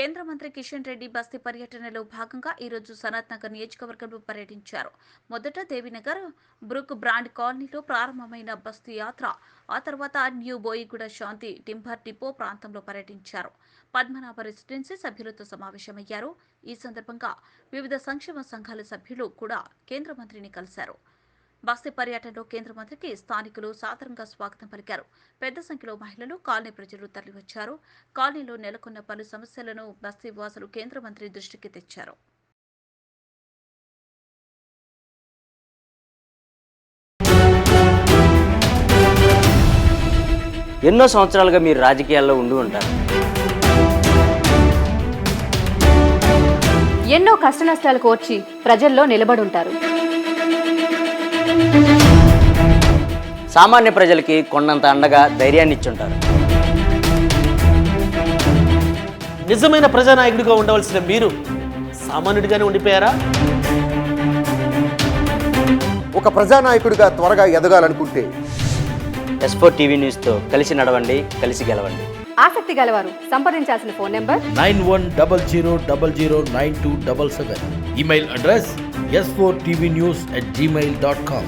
కేంద్ర మంత్రి కిషన్ రెడ్డి బస్తీ పర్యటనలో భాగంగా ఈరోజు సనత్ నగర్ నియోజకవర్గంలో పర్యటించారు. మొదట దేవినగర్ బ్రూక్ బ్రాండ్ కాలనీలో ప్రారంభమైన బస్తీ యాత్ర ఆ తర్వాత న్యూ బోయిగూడ శాంతి టింబర్ డిపో ప్రాంతంలో పర్యటించారు. పద్మనాభ రెసిడెన్సీ సభ్యులతో సమావేశమయ్యారు. ఈ సందర్భంగా వివిధ సంక్షేమ సంఘాల సభ్యులు కూడా కేంద్ర మంత్రిని కలిశారు. బస్తీ పర్యటనలో కేంద్ర మంత్రికి స్థానికులు సాదరంగా స్వాగతం పలికారు. పెద్ద సంఖ్యలో మహిళలు, కాలనీ ప్రజలు తరలివచ్చారు. కాలనీలో నెలకొన్న పలు సమస్యలను బస్తీ వాసులు కేంద్ర మంత్రి దృష్టికి తెచ్చారు. ఎన్నో సంవత్సరాలుగా మీరు రాజకీయాల్లో ఉండి ఉంటారు. ఎన్నో కష్టనష్టాలు కోర్చి ప్రజల్లో నిలబడుంటారు. సామాన్య ప్రజలకి కొండంత అండగా ధైర్యాన్ని ఇచ్చుంటారు. నిజమైన ప్రజానాయకుడిగా ఉండవలసిన మీరు సామాన్యుడిగానే ఉండిపోయారా? ఒక ప్రజానాయకుడిగా త్వరగా ఎదగాలనుకుంటే S4 టీవీ న్యూస్తో కలిసి నడవండి, కలిసి గెలవండి. ఆసక్తి గలవారు సంప్రదించాల్సిన phone number 9100009277. Email address s4tvnews@gmail.com.